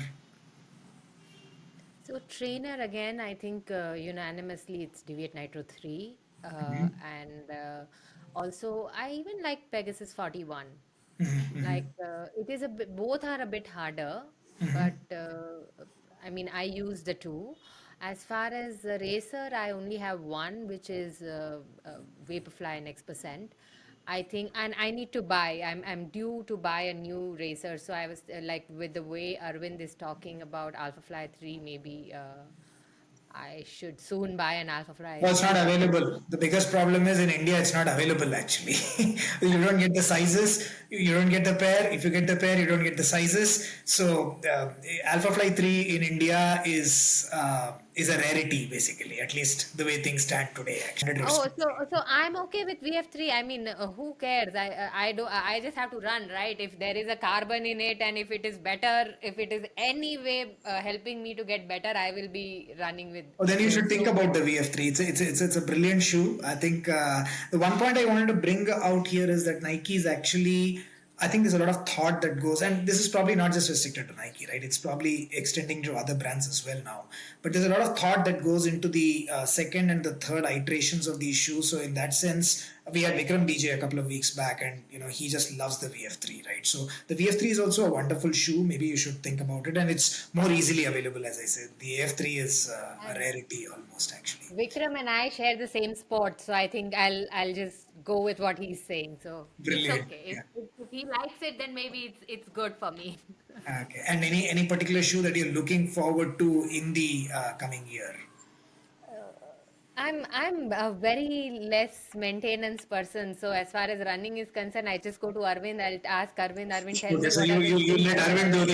So trainer again, I think unanimously it's Deviate Nitro 3. And also I even like Pegasus 41. Like it is both are a bit harder, but I mean I use the two. As far as the racer, I only have one, which is Vaporfly Next%. I think, and I need to buy. I'm due to buy a new racer. So I was like, with the way Arvind is talking about AlphaFly 3, maybe I should soon buy an AlphaFly Well, it's not 3. available. The biggest problem is in India, it's not available actually. You don't get the sizes, you don't get the pair. If you get the pair, you don't get the sizes. So, Alpha Fly 3 in India is a rarity basically, at least the way things stand today, actually. Oh, so I'm okay with VF3. I mean, who cares? I just have to run, right? If there is a carbon in it, and if it is better, if it is any way helping me to get better, I will be running with Oh, then you should those. think So about the VF3. It's a brilliant shoe. I think the one point I wanted to bring out here is that Nike is actually. I think there's a lot of thought that goes, and this is probably not just restricted to Nike, right? It's probably extending to other brands as well now. But there's a lot of thought that goes into the second and the third iterations of these shoes. So in that sense, we had Vikram DJ a couple of weeks back, and he just loves the VF3, right? So the VF3 is also a wonderful shoe. Maybe you should think about it, and it's more easily available, as I said. The AF3 is a and rarity almost, actually. Vikram and I share the same sport, so I think I'll just go with what he's saying. So it's Brilliant. okay. Yeah. If he likes it, then maybe it's good for me. Okay. And any particular shoe that you're looking forward to in the coming year? I'm a very less maintenance person. So as far as running is concerned, I just go to Arvind. I'll ask Arvind. Arvind, tell Okay, me so what you are the you, you shoes let that Arvind are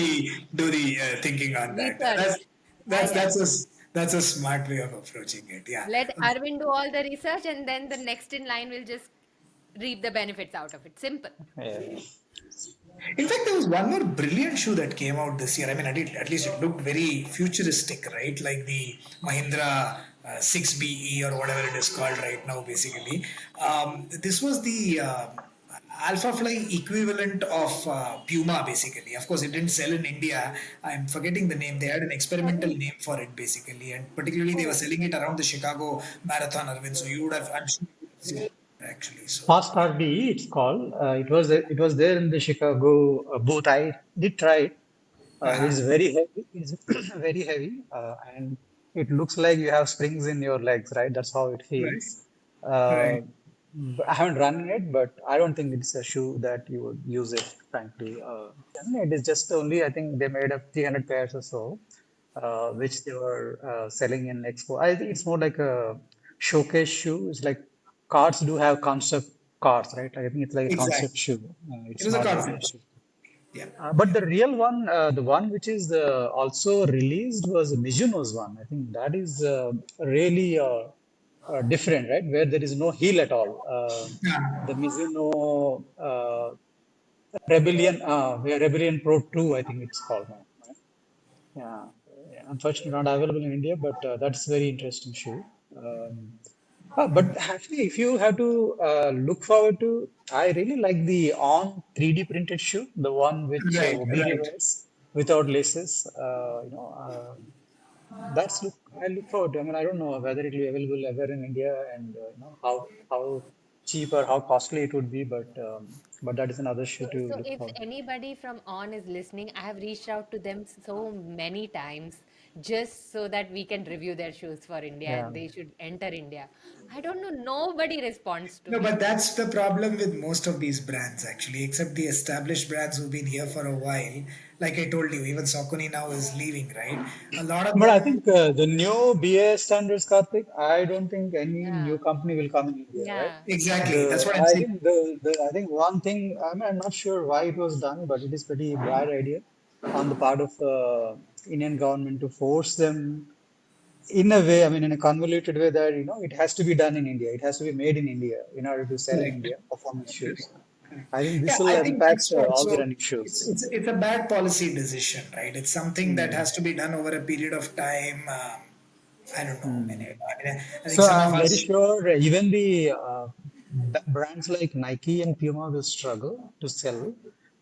do the thinking on that. That's research. that's Yeah. that's a that's a smart way of approaching it. Yeah. Let Arvind do all the research, and then the next in line will just reap the benefits out of it. Simple. Yeah. In fact, there was one more brilliant shoe that came out this year. I mean, at least it looked very futuristic, right? Like the Mahindra 6BE or whatever it is called right now, basically. This was the Alpha Fly equivalent of Puma, basically. Of course, it didn't sell in India. I'm forgetting the name. They had an experimental Sorry. name for it, basically. And particularly, they were Oh, selling it around the Chicago Marathon, Arvind. So you would have, I'm sure, you would have seen it actually. So, Fast RDE, it's called. It was there in the Chicago booth. I did try it. It's uh-huh. very heavy. It's very heavy, and it looks like you have springs in your legs, right? That's how it Right, feels. Uh, right. I haven't run it, but I don't think it's a shoe that you would use it, frankly. It is just only, I think they made up 300 pairs or so, which they were selling in Expo. I think it's more like a showcase shoe. It's like cards do have concept cards, right? Like, I think it's like a concept Exactly. shoe. It It's was a not a real concept. shoe. Yeah. But the real one, the one which is also released was Mizuno's one. I think that is really different, right? Where there is no heel at all. The Mizuno Rebellion Pro 2, I think it's called now. Right? Yeah. Yeah, unfortunately, not available in India, but that's very interesting shoe. But actually, if you have to look forward to, I really like the on 3D printed shoe, the one which Right, Obiri right. wears without laces. That's look I look forward to. I mean, I don't know whether it will be available ever in India, and how cheap or how costly it would be, but that is another shoe to So look if forward. anybody from On is listening, I have reached out to them so many times just so that we can review their shoes for India Yeah. and they should enter India. I don't know, nobody responds to No, me. but that's the problem with most of these brands actually, except the established brands who've been here for a while. Like I told you, even Saucony now is leaving, right? A lot of But I them, think the new BA standards, Karthik, I don't think any new Yeah, company will come in India, right? yeah. exactly. That's The what I'm I saying. think I think one thing I'm not sure why it was done, but it is pretty bad idea on the part of Indian government to force them in a way, I mean, in a convoluted way that it has to be done in India. It has to be made in India in order to sell in Correct. India performance shoes. Correct. I think this Yeah, will I think impact that's what. all the So running it's shoes. it's it's a bad policy decision, right? It's something that Hmm. has to be done over a period of time. I don't know. Hmm. I think So some of I'm very us. sure even the brands like Nike and Puma will struggle to sell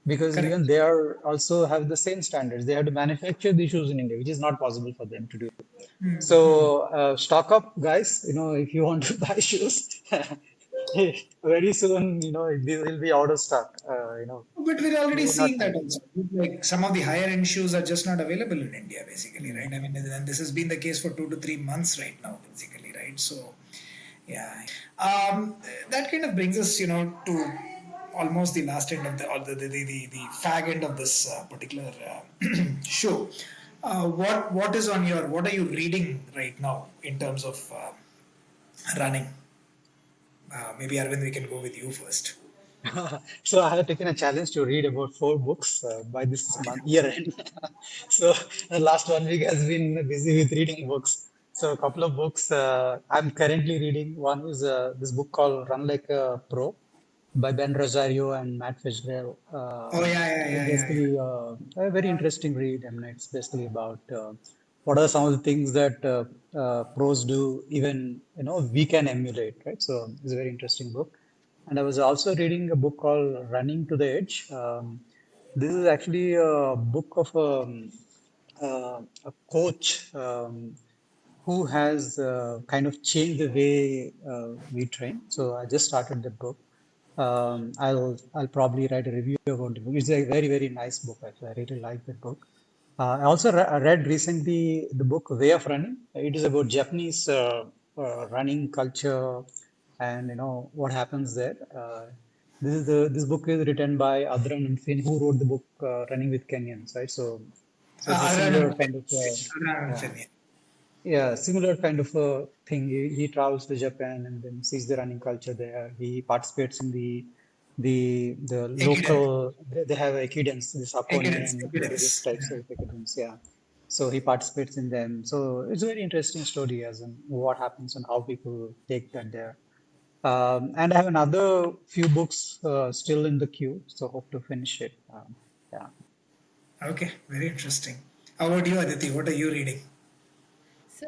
because even Correct. they are also have the same standards. They have to manufacture the shoes in India, which is not possible for them to do. So stock up, guys. If you want to buy shoes, very soon, these will be out of stock. But we're You already will not seeing find that it. also. Like some of the higher end shoes are just not available in India, basically, Mm. right? I mean, and this has been the case for 2 to 3 months right now, basically, right? So, yeah, that kind of brings us, to almost the last end of the fag end of this particular show. What are you reading right now in terms of running? Maybe Arvind, we can go with you first. So I have taken a challenge to read about 4 books by this month year end. So the last 1 week has been busy with reading books. So a couple of books I'm currently reading. One is this book called Run Like a Pro by Ben Rosario and Matt Fitzgerald. Oh yeah, yeah, It's yeah, yeah, yeah. basically a very interesting read. I mean, it's basically about what are some of the things that pros do, even we can emulate, right? So it's a very interesting book. And I was also reading a book called Running to the Edge. This is actually a book of a coach who has kind of changed the way we train. So I just started the book. I'll probably write a review about the book. It's a very very nice book actually. I really like that book. I also read recently the book Way of Running. It is about Japanese running culture and what happens there. This book is written by Adran and Finn, who wrote the book Running with Kenyans, right? So it's a similar Around kind of yeah. Similar kind of a thing. He travels to Japan and then sees the running culture there. He participates in the Ekidem. local. They have ekidens, the Sakoni Evidence, and various evidence. types of ekidens. Yeah, so he participates in them. So it's a very interesting story as in what happens and how people take that there. And I have another few books still in the queue, so hope to finish it. Yeah. Okay, very interesting. How about you, Aditi? What are you reading? So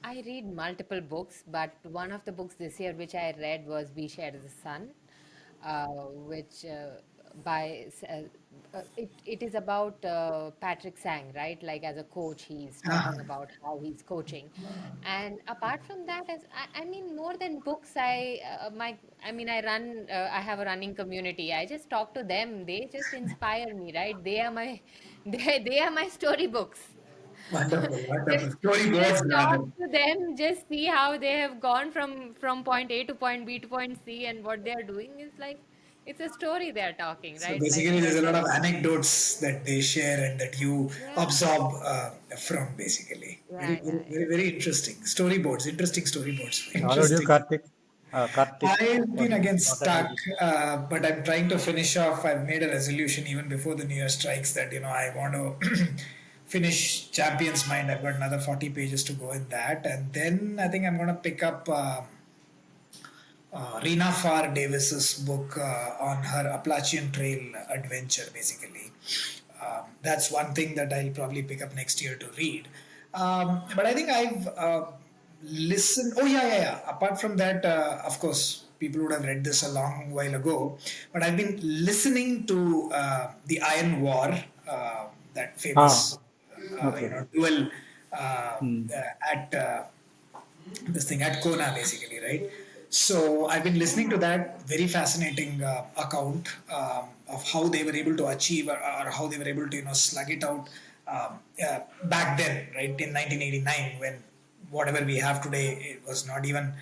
I read multiple books, but one of the books this year which I read was We Share the Sun, which it is about Patrick Sang, right? Like as a coach, he's Ah, talking about how he's coaching, and apart from that, I mean, more than books, I have a running community. I just talk to them. They just inspire me, right? They are my they are my storybooks. wonderful, just wonderful. Storyboards, just talk rather. to them, just see how they have gone from point A to point B to point C, and what they are doing is like It's a story they're talking, So right? Like basically, there's a lot of telling. anecdotes that they share and that you Yeah, absorb from. Basically, yeah, yeah, yeah. very interesting storyboards. Interesting storyboards. How about you, Interesting. Karthik? Karthik, I've been again what have you stuck, been? but I'm trying to finish off. I've made a resolution even before the New Year strikes that I want to finish Champions Mind. I've got another 40 pages to go in that, and then I think I'm going to pick up Rena Farr Davis's book on her Appalachian Trail adventure, basically. That's one thing that I'll probably pick up next year to read. But I think I've listened. Oh, yeah, yeah, yeah. Apart from that, of course, people would have read this a long while ago. But I've been listening to The Iron War, that Ah, famous, okay. duel Hmm. at this thing at Kona, basically, right? So I've been listening to that very fascinating account of how they were able to achieve or how they were able to slug it out back then, right, in 1989, when whatever we have today, it was not even,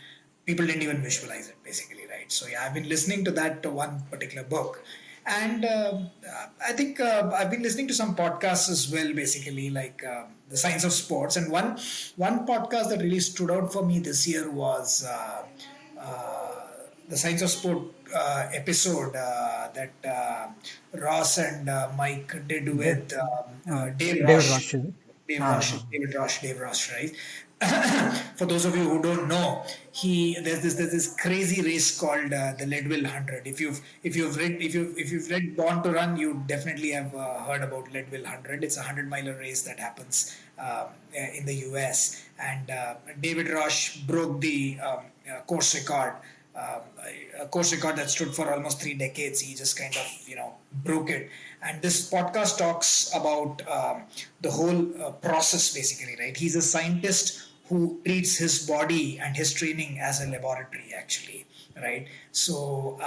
people didn't even visualize it, basically, right? So yeah, I've been listening to that one particular book, and I think I've been listening to some podcasts as well, basically, like the science of sports. And one podcast that really stood out for me this year was the science of sport episode that Ross and Mike did Da- with Dave David Rosh. Rush, is it? Dave Rosh, right? For those of you who don't know, there's this crazy race called the Leadville 100. If you've read Born to Run, you definitely have heard about Leadville 100. It's a 100-miler race that happens in the US, and David Rush broke the course record, um, a course record that stood for almost 3 decades. He just kind of broke it. And this podcast talks about the whole process, basically, right? He's a scientist who treats his body and his training as a laboratory, actually, right? So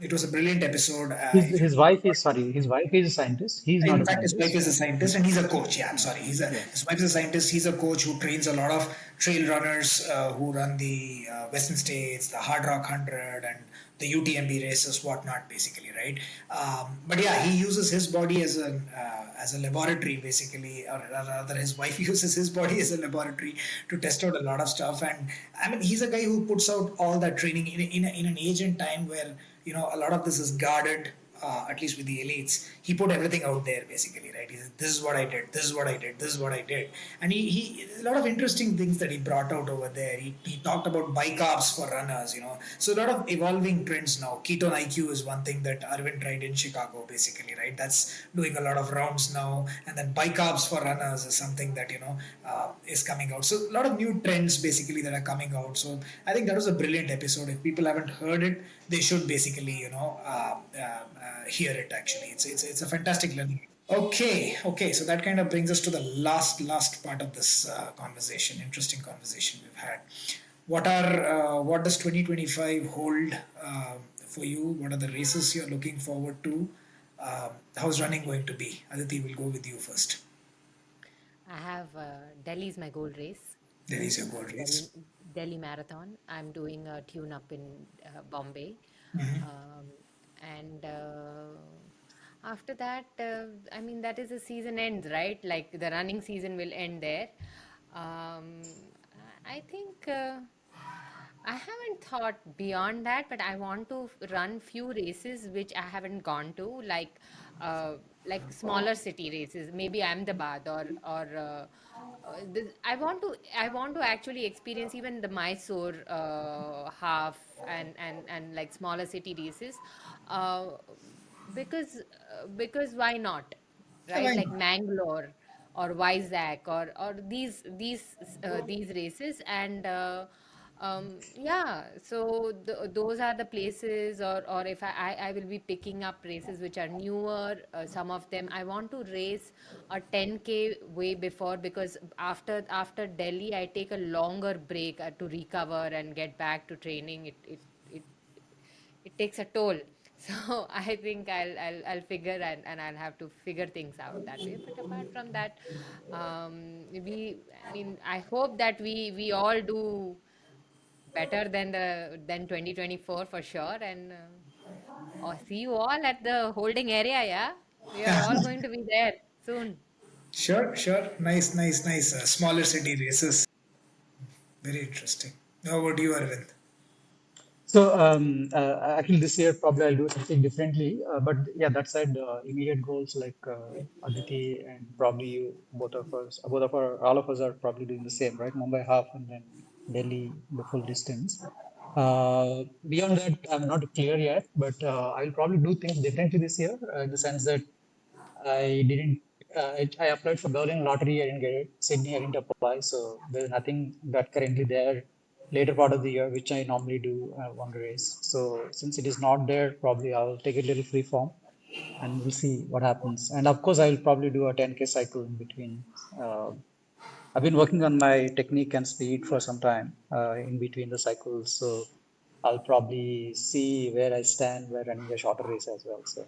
it was a brilliant episode. If you His wife is, sorry, his wife is a scientist. He's not In a fact, his wife scientist. is a scientist and he's a coach. Yeah, I'm Yeah. sorry. Yes. His wife is a scientist. He's a coach who trains a lot of trail runners who run the Western States, the Hard Rock 100, and the UTMB races, whatnot, basically, right? But yeah, he uses his body as a laboratory, basically, or rather, his wife uses his body as a laboratory to test out a lot of stuff. And I mean, he's a guy who puts out all that training in an age and time where a lot of this is guarded, at least with the elites. He put everything out there, basically, right? He said, "This is what I did. This is what I did. This is what I did." And he a lot of interesting things that he brought out over there. He talked about bicarbs for runners, So a lot of evolving trends now. Ketone IQ is one thing that Arvind tried in Chicago, basically, right? That's doing a lot of rounds now. And then bicarbs for runners is something that is coming out. So a lot of new trends, basically, that are coming out. So I think that was a brilliant episode. If people haven't heard it, they should basically hear it. Actually, it's a fantastic learning. Okay. So that kind of brings us to the last part of this conversation. Interesting conversation we've had. What does 2025 hold for you? What are the races you're looking forward to? How's running going to be? Aditi, will go with you first. I have Delhi's my goal race. There is your goal Delhi, race. Delhi Marathon. I'm doing a tune up in Bombay. Um, and after that, I mean, that is the season ends, right? Like the running season will end there. I think. I haven't thought beyond that, but I want to run few races which I haven't gone to, uh, like smaller city races. Maybe Ahmedabad I want to actually experience even the Mysore half and like smaller city races, uh, because why not, Yeah, right? why Like not? Mangalore or Vizag or these races and. Yeah, so those are the places, or if I will be picking up races which are newer. Some of them I want to race a 10K way before, because after Delhi I take a longer break to recover and get back to training. It it takes a toll. So I think I'll figure and I'll have to figure things out that way. But apart from that, I mean, I hope that we all do better than 2024 for sure. And Oh, see you all at the holding area, yeah? We are all going to be there soon. Sure, sure. Nice, nice, nice. Smaller city races. Very interesting. How about you, Arvind? So actually, this year probably I'll do something differently. But yeah, that said, immediate goals like Aditi and probably you, both of us, all of us are probably doing the same, right? Mumbai half and then Delhi the full distance. Beyond that, I'm not clear yet, but I'll probably do things differently this year in the sense that I didn't. I applied for Berlin lottery. I didn't get it. Sydney, I didn't apply. So there's nothing that currently there later part of the year, which I normally do one race. So since it is not there, probably I'll take it a little free form and we'll see what happens. And of course, I'll probably do a 10K cycle in between. Uh, I've been working on my technique and speed for some time in between the cycles. So I'll probably see where I stand by running a shorter race as well. So.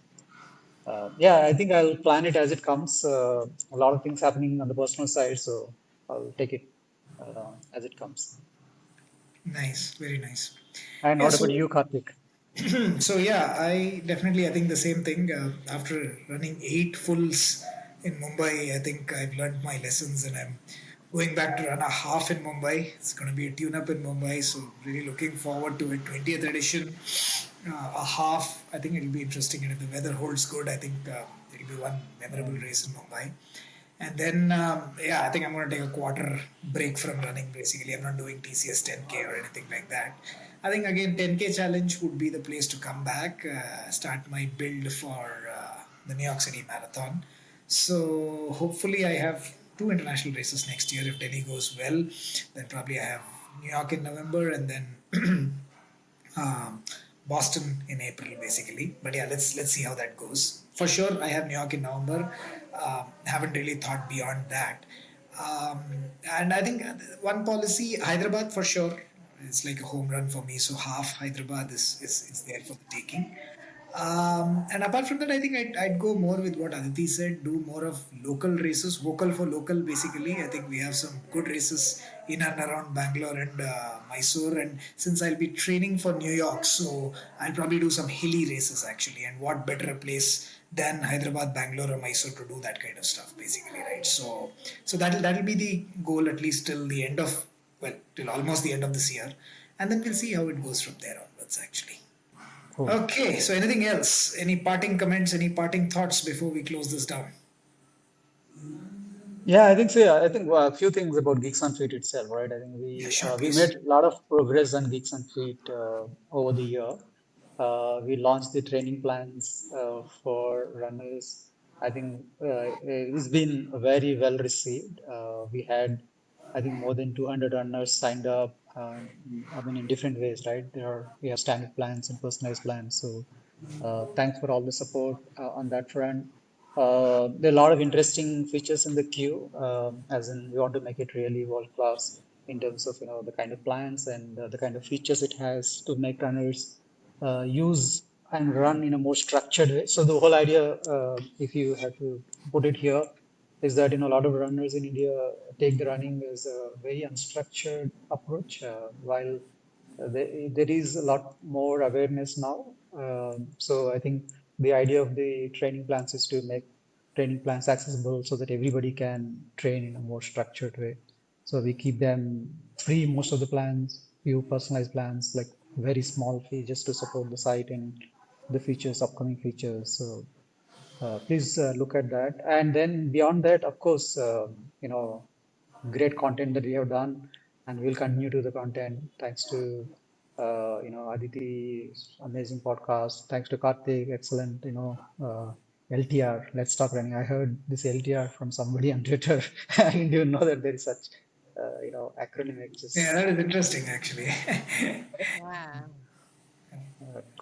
Yeah, I think I'll plan it as it comes. A lot of things happening on the personal side, so I'll take it as it comes. Nice, very nice. And Yeah, what about so you, Karthik? so yeah, I think the same thing. After running 8 fulls in Mumbai, I think I've learned my lessons, and I'm going back to run a half in Mumbai. It's going to be a tune-up in Mumbai, so really looking forward to it. 20th edition, a half. I think it'll be interesting, and if the weather holds good, I think it'll be one memorable Um, race in Mumbai. And then, yeah, I think I'm going to take a quarter break from running basically. I'm not doing TCS 10K or anything like that. I think, again, 10K challenge would be the place to come back, start my build for the New York City Marathon. So, hopefully, I have two international races next year. If Delhi goes well, then probably I have New York in November and then um, Boston in April, basically. But yeah, let's see how that goes. For sure, I have New York in November. Haven't really thought beyond that. Um, and I think one policy, Hyderabad for sure. It's like a home run for me. So half Hyderabad is there for the taking. And apart from that, I think I'd go more with what Aditi said, do more of local races, vocal for local, basically. I think we have some good races in and around Bangalore and Mysore. And since I'll be training for New York, so I'll probably do some hilly races actually. And what better a place than Hyderabad, Bangalore, or Mysore to do that kind of stuff, basically, right? So that'll be the goal at least till the end of, well, till almost the end of this year. And then we'll see how it goes from there onwards, actually. cool. Okay, so anything else? Any parting comments, any parting thoughts before we close this down? Yeah, I think so. Yeah, I think a few things about Geeks on Feet itself, right? I think Yeah, sure, we made please. a lot of progress on Geeks on Feet over the year. We launched the training plans for runners. I think it's been very well received. We had, I think, more than 200 runners signed up. I mean, in different ways, right? We have standard plans and personalized plans. So thanks for all the support on that front. There are a lot of interesting features in the queue, as in we want to make it really world class in terms of the kind of plans and the kind of features it has to make runners use and run in a more structured way. So the whole idea, if you have to put it here, is that a lot of runners in India take the running as a very unstructured approach, while there is a lot more awareness now. So I think the idea of the training plans is to make training plans accessible so that everybody can train in a more structured way. So we keep them free, most of the plans, few personalized plans, like very small fee just to support the site and the features, upcoming features. So please look at that. And then beyond that, of course, great content that we have done, and we'll continue to the content. Thanks to Aditi's amazing podcast. Thanks to Karthik, excellent. LTR. Let's stop running. I heard this LTR from somebody on Twitter. I didn't even know that there is such acronym. It Yeah, just that is interesting, actually. Yeah.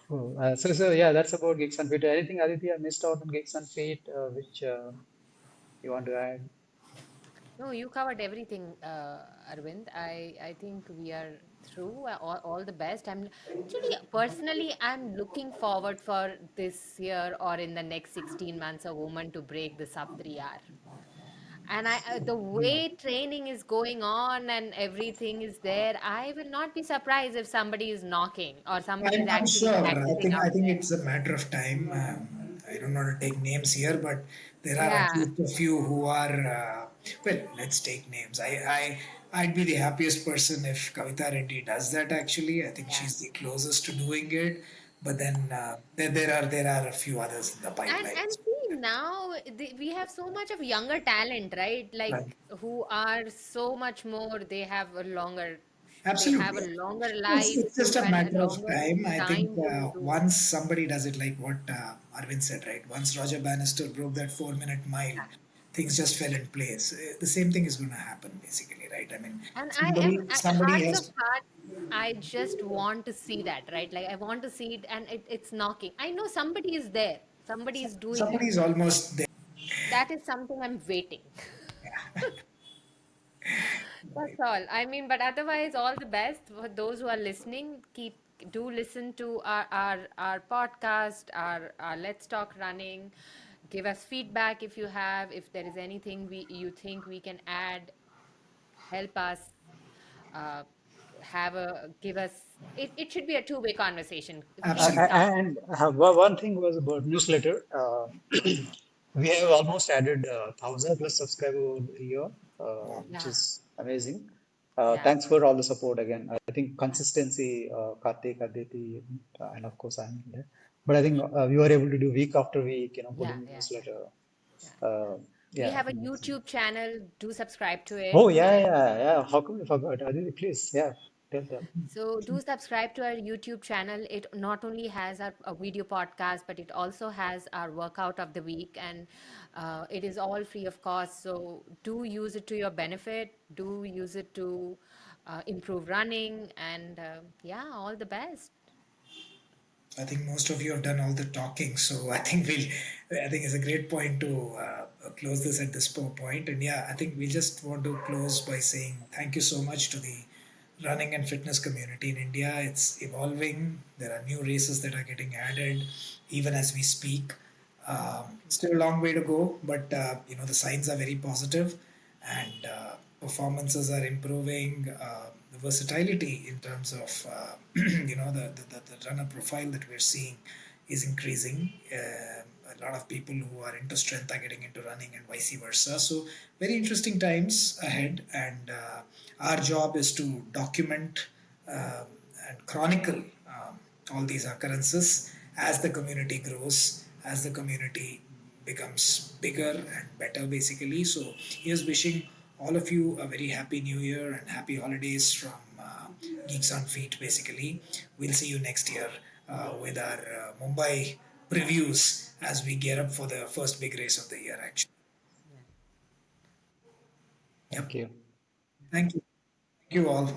cool. So yeah, that's about Gigs and Feet. Anything, Aditi, I missed out on Gigs and Feet, which you want to add? No, you covered everything, Arvind. I think we are through. All the best. I'm actually personally I'm looking forward for this year or in the next 16 months a woman to break the sub 3 hour. And the way training is going on and everything is there, I will not be surprised if somebody is knocking or somebody is I'm actually sure. practicing I out think there. it's a matter of time. I don't want to take names here, but there are at Yeah, least a few who are. Well, let's take names. I'd be the happiest person if Kavita Reddy does that. Actually, I think yeah. she's the closest to doing it. But then there are a few others in the pipeline. And see now we have so much of younger talent, right? Right. Like who are so much more. They have a Absolutely. longer life It's just a and a matter of longer time. I think time to do. once somebody does it, like what Arvind said, right? Once Roger Bannister broke that 4 minute mile, things just fell in place. The same thing is going to happen, basically, right? I mean, And I am at somebody hearts of has, heart. I just want to see that, right? Like I want to see it, and it's knocking. I know somebody is there. Somebody is doing it. somebody is almost there. That is something I'm waiting. That's all. I mean, but otherwise, all the best for those who are listening. Do listen to our podcast, our Let's Talk Running. Give us feedback if you have. If there is anything you think we can add, help us. Uh, have a give us. It should be a two-way conversation. Please Absolutely. come. And one thing was about newsletter. We have almost added 1,000+ subscribers over the year, Wow. which Yeah, is amazing. yeah, Thanks for all the support again. I think consistency, Karthik, Aditi, and of course I'm there. But I think we were able to do week after week, yeah, putting yeah, newsletter. yeah. We Yeah, I have a think that's. YouTube channel. Do subscribe to Oh it. yeah, And yeah, yeah. How come we forgot? Aditi, please, yeah, tell them. so do subscribe to our YouTube channel. It not only has our a video podcast, but it also has our workout of the week, and it is all free of cost. So do use it to your benefit. Do use it to improve running, and yeah, all the best. I think most of you have done all the talking, so I think it's a great point to close this at this point. And yeah, I think we just want to close by saying thank you so much to the running and fitness community in India. It's evolving. There are new races that are getting added, even as we speak. Still a long way to go, but the signs are very positive, and performances are improving. The versatility in terms of the runner profile that we're seeing is increasing. A lot of people who are into strength are getting into running, and vice versa. So very interesting times ahead, and our job is to document um, and chronicle all these occurrences as the community grows, as the community becomes bigger and better, basically. So, here's wishing all of you a very happy new year and happy holidays from Geeks on Feet, basically. We'll see you next year with our Mumbai previews as we gear up for the first big race of the year, actually. Yep. Thank you. Thank you. Thank you all.